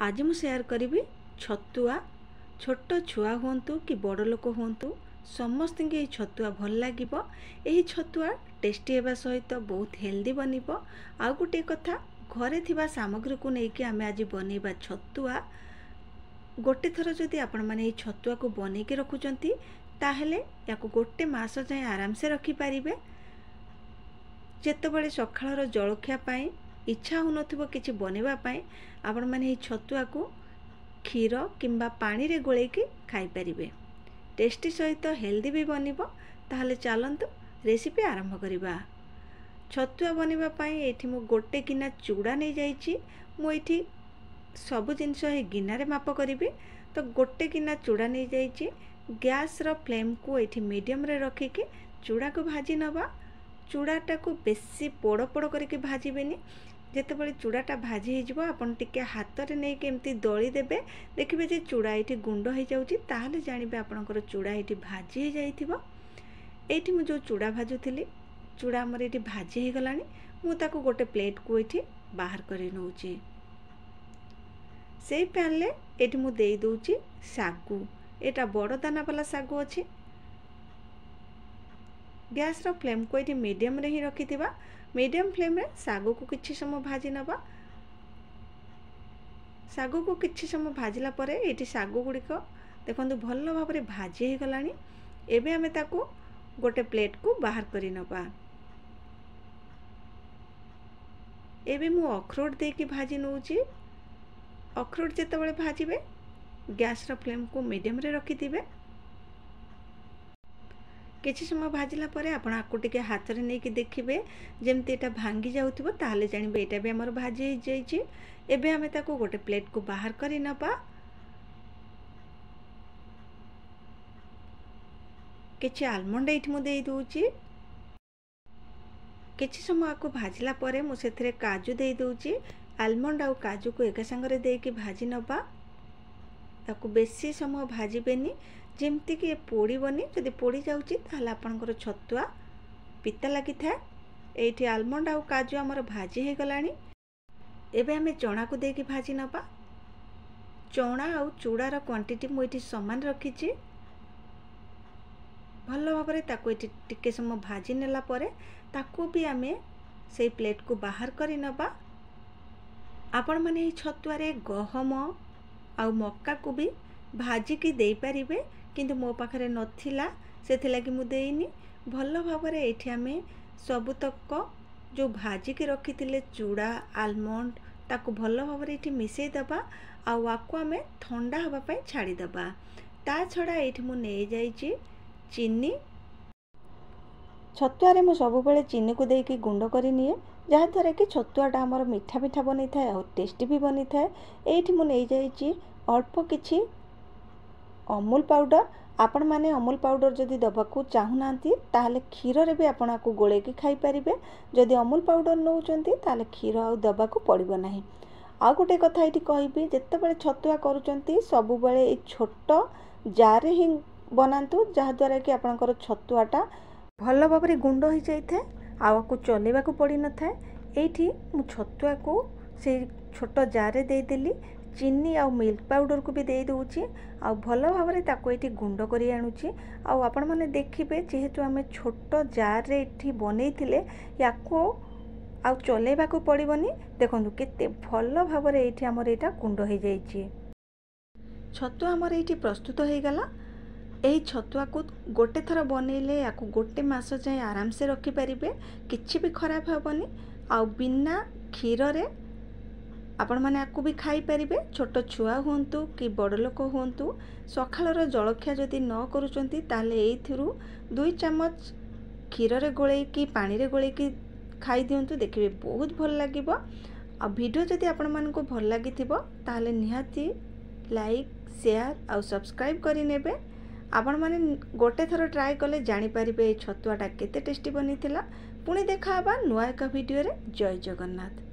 आज मु शेयर करी छतुआ। छोट छुआ हुंतु कि बड़ लोक हुंतु समस्त के छतुआ भल लगे। यही छतुआ टेस्टी होगा सहित बहुत हेल्दी बनब। आउ गोटे कथा घरे थिबा सामग्री को लेकिन आम आज बनइबा छतुआ। गोटे थर जदि आपण माने छतुआ को बन के रखुचंती ताहेले याको गोटे मास जाए आराम से रखिपारे। जेतेबेले सकाळर जलखिया पाई इच्छा होनथिबो किछि बनेबा पाई आपण माने छतुआ को क्षीर किंबा पानी रे गोलेकी खाई परिबे। टेस्टी सहित हेल्दी भी बनिबो। ताहले चलंतु रेसिपी आरंभ करिबा। छतुआ बनिबा पाई एठी मु गोटे गिना चूड़ा नहीं जाइछि। मु एठी सब जिनस हे गिना रे माप करिबे। तो गोटे गिना चूड़ा नहीं जाइछि। गैस रो फ्लेम को एठी मीडियम रे रखी के चूड़ा को भाजी नबा। चूड़ाटा को बेसी पोड़ पोड़ करके भाजबेनी। जेतेबेले चूड़ाटा भाजी हो आपन टिके हाथ रे नै के एमती दଳି देबे। देखिबे जे चूड़ा एठी गुंड हो जाउची ताहले जानिबे आपनकर चूड़ा एठी भाजी हो जाइथिबो। एठी मु जो चूड़ा भाजुथिली चूड़ा हमर एठी भाजी हो गलानी। मु ताको गोटे प्लेट को एठी बाहर करि नउची। सेई पैन ले एठी मु देई दोउची सागु। एटा बड़ दाना वाला सागु अछि। गैस रो फ्लेम को एठी मीडियम रे ही रखिथिबा। मीडियम फ्लेम रे सागु को किछि समय भाजी नबा। सागु को किछि समय भाजिला परे एठी सागु गुडी को देखंतु भल्लो भाबरे भाजी हो गलानी। एबे हमें ताको गोटे प्लेट को बाहर करि नबा। एबे मु अखरोट दे के भाजी नउची। अखरोट जेतेबेले भाजिबे गैस रो फ्लेम को मीडियम रे रखिथिबे। किछि समय भाजिला परे आपण आकु टिके हाथ रे नै कि देखिबे जेमति एटा भांगी जाउथिबो ताहले जानिबे एटा भी हमर भाजी हो जाइछि। एबे हमें ताको गोटे प्लेट को बाहर करि नबा। किछि आलमंड एठी मु देई दोउची। किछि समय आकु भाजिला परे मु सेथिरे काजू देई दोउची। आलमंड आ काजू को एका संगरे देई कि भाजी नबा। ताको बेसी समय भाजिबेनी जेमती कि पोड़ीबनी। जदि पोड़ी जाउची ताहले आपनकर छतुआ पिता लागि था। एठी आलमंड आ काजू हमर भाजी हे गलानी। एबे हमें चना को देकी भाजी नबा। चना आ चूड़ार क्वांटिटी मु एठी समान रखिछि। भल्लो भाबरे ताको एठी टिके समय भाजी नेला परे ताको भी हमें सेई प्लेट को बाहर करि नबा। आपण माने ए छतुआ रे गहम आ मक्का को भी भाजी की देई परिबे। किंतु मो पाखरे नथिला सेथि लागि मु देइनी। भल्लो भाबरे एठी हमें सबुतक जो भाजी के रखिथिले चूड़ा आलमंड ताको भल्लो भाबरे एठी मिसेई दबा। आ वाको हमें ठंडा हबा पई छाड़ी दबा। ता छडा एठी मु नै जाइछि चीनी। छतुआ रे मु सब बेले चीनी को देकी गुंड करि निए जहा द्वारा कि छतुआटा हमर मीठा मीठा बनी थाए और टेस्टी भी बनी थाए। एठी मु नै जाइछि अल्प किछि अमूल पाउडर। आपण माने अमूल पाउडर जदि दबाकू चाहुनांती ताहले क्षीर रे भी आपण आकु गोळे की खाई परिबे। जदि अमूल पाउडर नउचंती ताहले क्षीर आ दबाकू पड़िबो नाही। आ गोटे कथा एठी कहिबी जेतेबेले छतुआ करूचंती सब बेले ए छोटो जार रे ही बनांतु जहा द्वारा कि आपनकर छतुआटा भल्लो भाबरे गुंड हो जाई थाए। आकु चलेबा को पड़ी न थाए। एठी मु छतुआ को से छोटो जार रे दे देली। चीनी आ मिल्क पाउडर को भी दे दोउची। आ भल्लो भाबरे ताको एठी गुंड करी आनुची। आ आपण माने देखिबे जेहेतु हमें छोटो जार रे एठी बनेइथिले याको आ चलेबा को पड़िबनी। देखंतु केते भल्लो भाबरे एठी हमर एटा गुंड हो जाइछि। छतुआ हमर एठी प्रस्तुत हो गला। एही छतुआ को गोटे थर बनेले याको गोटे मास जाए आराम से रखि परिबे। किछि भी खराब हेबनी। आ बिना क्षीर रे आपण माने आकु भी खाई परिबे। छोट छुआ हुंतु कि बड़ लोक हुंतु सखाळर जलखिया जदि न करूचंती ताले एथिरु 2 चम्मच क्षीर रे गोळे कि पानी रे गोळे कि खाई दियंतु। देखिबे बहुत भल लागिबो। आ वीडियो जदि आपण मान को भल लागिथिबो ताले निहाती लाइक शेयर आ सब्सक्राइब करि नेबे। आपण माने गोटे थर ट्राई कले जानि परिबे ए छतुआटा केते टेस्टी बनिथिला। पुणी देखा हबा नुआ एक वीडियो रे। जय जगन्नाथ।